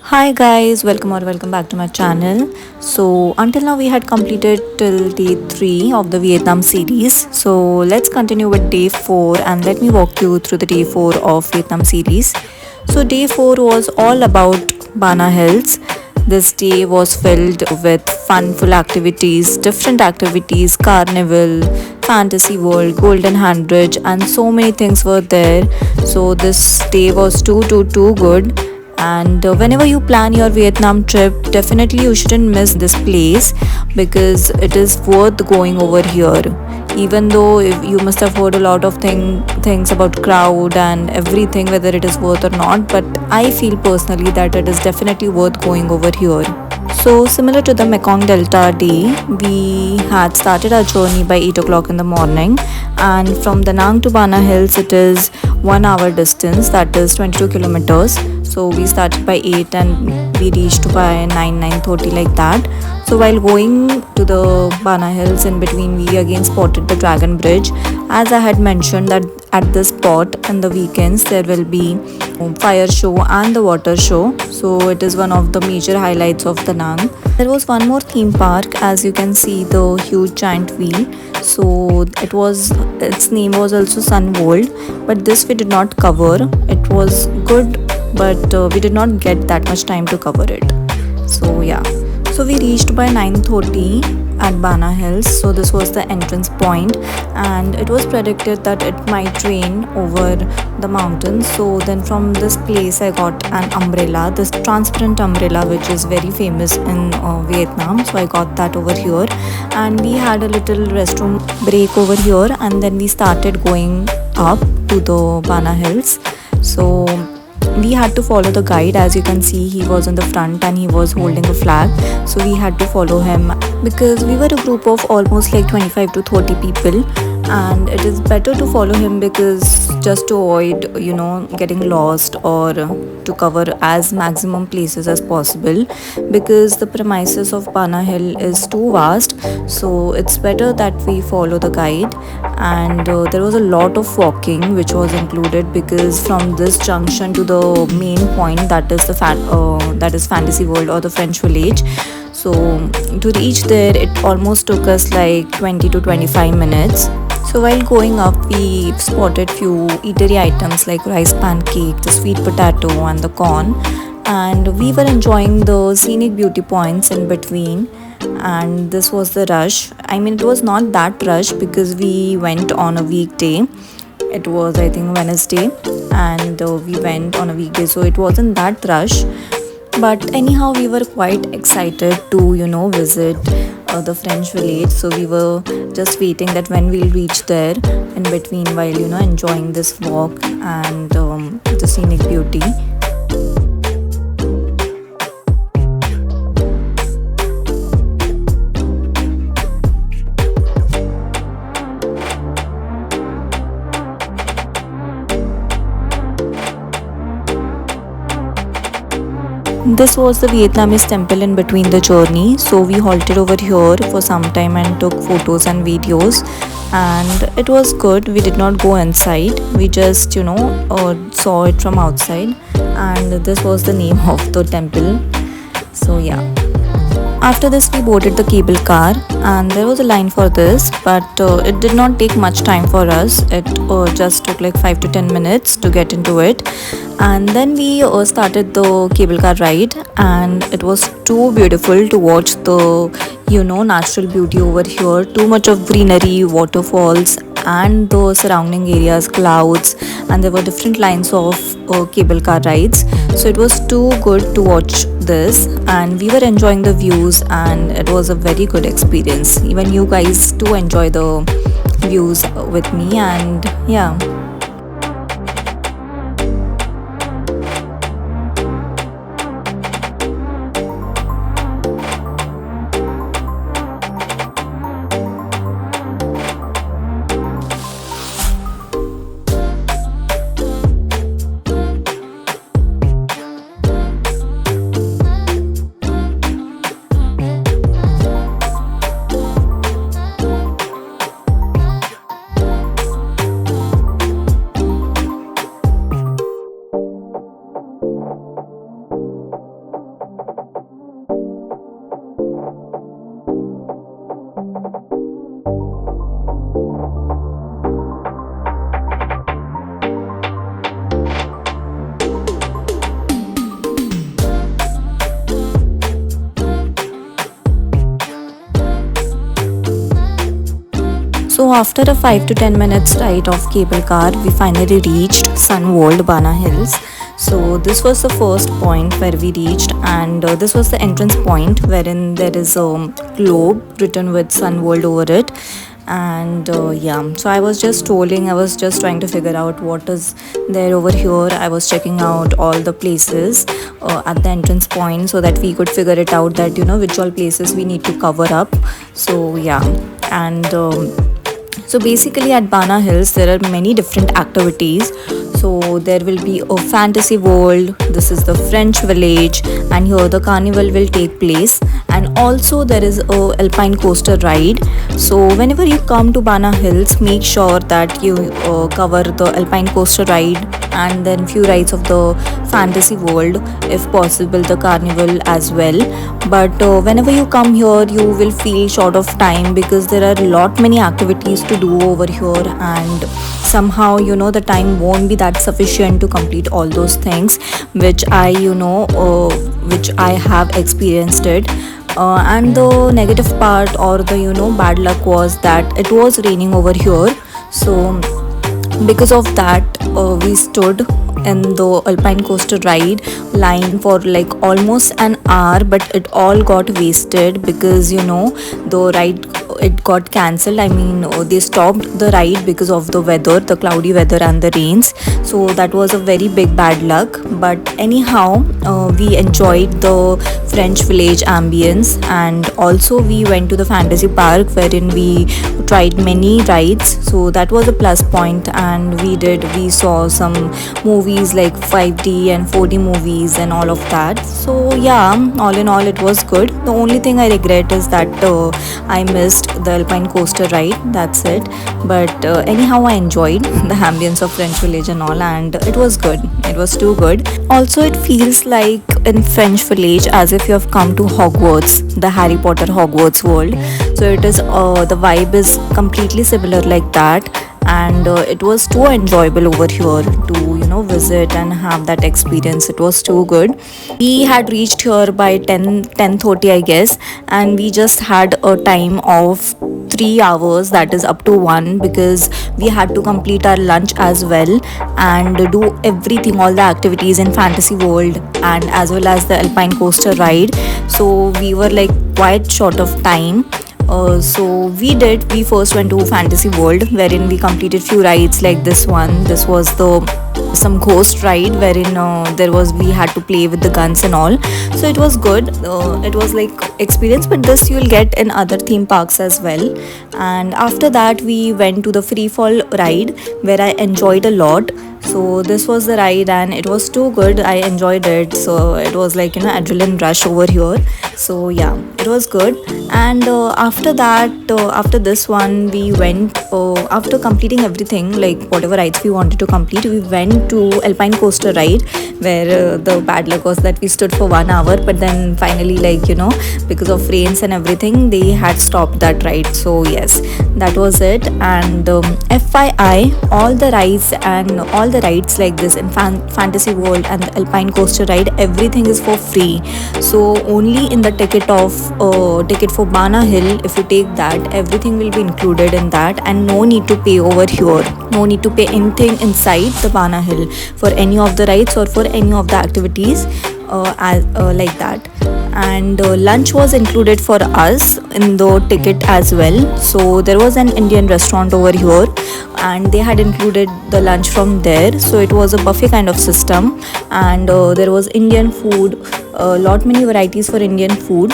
Hi guys, welcome back to my channel. So until now we had completed till day 3 of the Vietnam series. So let's continue with day 4 and let me walk you through the day 4 of Vietnam series. So day 4 was all about Bana Hills. This day was filled with funful activities, different activities, carnival, fantasy world, golden hand bridge and so many things were there. So this day was too good, and whenever you plan your Vietnam trip, definitely you shouldn't miss this place because it is worth going over here. Even though if you must have heard a lot of things about crowd and everything, whether it is worth or not, but I feel personally that it is definitely worth going over here. So, similar to the Mekong Delta day, we had started our journey by 8 o'clock in the morning, and from Da Nang to Bana Hills, it is 1 hour distance, that is 22 kilometers. So, we started by 8 and we reached by 9:30 like that. So, while going to the Bana Hills, in between, we again spotted the Dragon Bridge. As I had mentioned, that at this spot in the weekends there will be fire show and the water show, so it is one of the major highlights of the Nang. There was one more theme park, as you can see the huge giant wheel. So its name was also Sun World, but this we did not cover. It was good, but we did not get that much time to cover it. So yeah, so we reached by 9:30 at Bana Hills. So this was the entrance point, and it was predicted that it might rain over the mountains. So then from this place I got an umbrella, this transparent umbrella which is very famous in Vietnam. So I got that over here, and we had a little restroom break over here, and then we started going up to the Bana Hills. So we had to follow the guide. As you can see, he was in the front and he was holding a flag, so we had to follow him because we were a group of almost like 25 to 30 people, and it is better to follow him because just to avoid getting lost, or to cover as maximum places as possible, because the premises of Bana Hill is too vast. So it's better that we follow the guide. And there was a lot of walking which was included, because from this junction to the main point, that is that is Fantasy World or the French Village, so to reach there it almost took us like 20 to 25 minutes. So while going up, we spotted few eatery items like rice pancake, the sweet potato and the corn, and we were enjoying the scenic beauty points in between. And this was the rush. I mean, it was not that rush because we went on a weekday. It was, I think, Wednesday, and we went on a weekday, so it wasn't that rush. But anyhow, we were quite excited to visit the French Village. So we were just waiting that when we'll reach there, in between, while enjoying this walk and the scenic beauty. This was the Vietnamese temple in between the journey, so we halted over here for some time and took photos and videos, and it was good. We did not go inside, we just saw it from outside, and this was the name of the temple. So yeah, after this, we boarded the cable car, and there was a line for this, but it did not take much time for us. It just took like 5 to 10 minutes to get into it, and then we started the cable car ride, and it was too beautiful to watch the natural beauty over here. Too much of greenery, waterfalls, and the surrounding areas, clouds, and there were different lines of cable car rides. So it was too good to watch this, and we were enjoying the views, and it was a very good experience. Even you guys too enjoy the views with me, and yeah. So after a 5 to 10 minutes ride of cable car, we finally reached Sun World Bana Hills. So this was the first point where we reached, and this was the entrance point wherein there is a globe written with Sun World over it. And yeah, so I was just strolling, I was just trying to figure out what is there over here. I was checking out all the places at the entrance point so that we could figure it out, that which all places we need to cover up. So yeah, and so basically at Bana Hills there are many different activities. So there will be a fantasy world, this is the French village, and here the carnival will take place. And also there is a alpine coaster ride. So whenever you come to Bana Hills, make sure that you cover the alpine coaster ride and then few rides of the fantasy world, if possible the carnival as well. But whenever you come here, you will feel short of time because there are many activities to do over here, and somehow the time won't be that sufficient to complete all those things which I have experienced it. And the negative part, or the bad luck, was that it was raining over here. So because of that, we stood in the alpine coaster ride line for like almost an hour, but it all got wasted because the ride, it got cancelled. I mean, they stopped the ride because of the weather, the cloudy weather and the rains. So that was a very big bad luck. But anyhow, we enjoyed the French village ambience, and also we went to the fantasy park wherein we tried many rides. So that was a plus point. And we saw some movies like 5D and 4D movies and all of that. So yeah, all in all it was good. The only thing I regret is that I missed the alpine coaster ride, that's it. But anyhow, I enjoyed the ambience of French village and all, and it was good, it was too good. Also, it feels like in French village as if you have come to Hogwarts, the Harry Potter Hogwarts world. So it is the vibe is completely similar like that. And it was too enjoyable over here to visit and have that experience. It was too good. We had reached here by 10:30 I guess, and we just had a time of 3 hours, that is up to 1, because we had to complete our lunch as well and do everything, all the activities in fantasy world and as well as the alpine coaster ride. So we were like quite short of time. So we first went to fantasy world wherein we completed few rides like this one. This was some ghost ride wherein we had to play with the guns and all. So it was good. It was like experience, but this you'll get in other theme parks as well. And after that we went to the free fall ride where I enjoyed a lot. So this was the ride and it was too good. I enjoyed it. So it was like adrenaline rush over here. So yeah, it was good. And after that, after this one, we went after completing everything, like whatever rides we wanted to complete, we went to alpine coaster ride where the bad luck was that we stood for 1 hour, but then finally, like because of rains and everything, they had stopped that ride. So yes, that was it. And FYI, all the rides like this in fantasy world and the alpine coaster ride, everything is for free. So only in the ticket for Bana Hill, if you take that, everything will be included in that, and no need to pay over here, no need to pay anything inside the Bana Hill for any of the rides or for any of the activities like that. And lunch was included for us in the ticket as well. So there was an Indian restaurant over here and they had included the lunch from there. So it was a buffet kind of system, and there was Indian food, many varieties for Indian food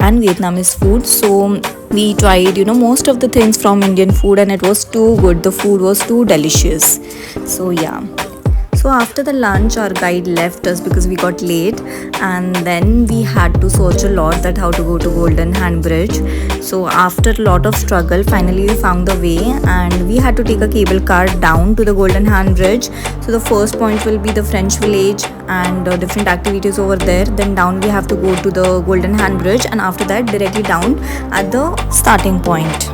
and Vietnamese food. So we tried most of the things from Indian food, and it was too good. The food was too delicious. So yeah. So after the lunch, our guide left us because we got late, and then we had to search a lot that how to go to Golden Hand Bridge. So after a lot of struggle, finally we found the way, and we had to take a cable car down to the Golden Hand Bridge. So the first point will be the French village and different activities over there. Then down we have to go to the Golden Hand Bridge, and after that directly down at the starting point.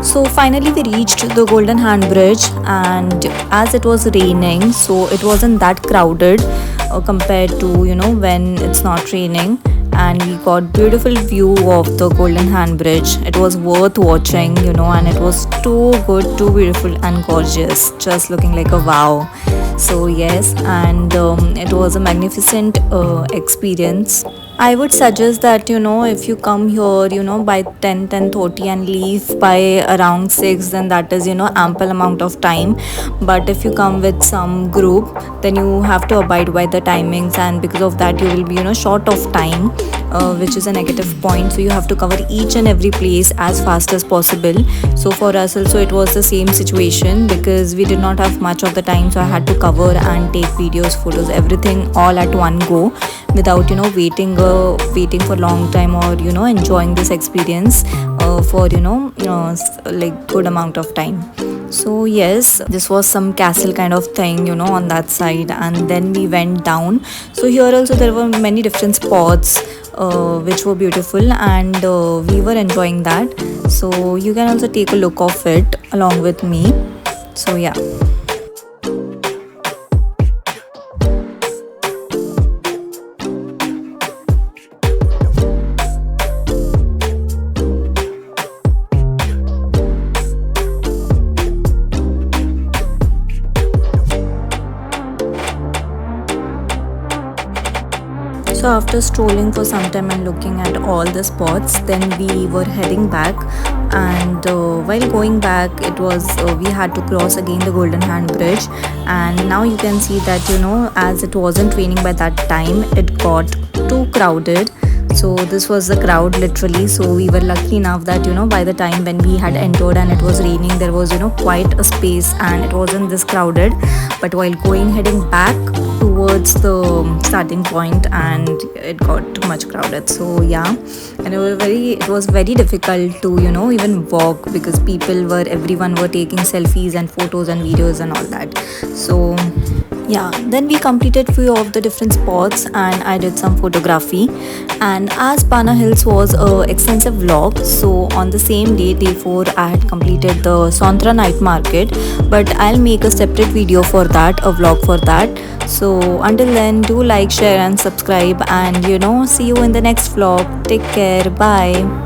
So finally we reached the Golden Hand Bridge, and as it was raining, so it wasn't that crowded compared to when it's not raining. and we got beautiful view of the Golden Hand Bridge. It was worth watching, and it was too good, too beautiful and gorgeous, just looking like a wow. So yes, and it was a magnificent experience. I would suggest that if you come here by 10:30 and leave by around 6, then that is ample amount of time. But if you come with some group, then you have to abide by the timings, and because of that you will be short of time, which is a negative point. So you have to cover each and every place as fast as possible. So for us also it was the same situation, because we did not have much of the time, so I had to cover and take videos, photos, everything all at one go, without waiting for long time, or enjoying this experience for like good amount of time. So yes, this was some castle kind of thing on that side, and then we went down. So here also there were many different spots which were beautiful, and we were enjoying that. So you can also take a look of it along with me. So yeah. So after strolling for some time and looking at all the spots, then we were heading back. And while going back, it was we had to cross again the Golden Hand Bridge. And now you can see that as it wasn't raining by that time, it got too crowded. So this was the crowd literally. So we were lucky enough that by the time when we had entered and it was raining, there was quite a space and it wasn't this crowded. But while heading back towards the starting point, and it got much crowded. So yeah, and it was very difficult to even walk, because everyone were taking selfies and photos and videos and all that. So yeah, then we completed few of the different spots and I did some photography. And as Pana Hills was a extensive vlog, so on the same day, day 4, I had completed the Sontra night market, but I'll make a separate video for that, a vlog for that. So until then, do like, share and subscribe, and see you in the next vlog. Take care, bye.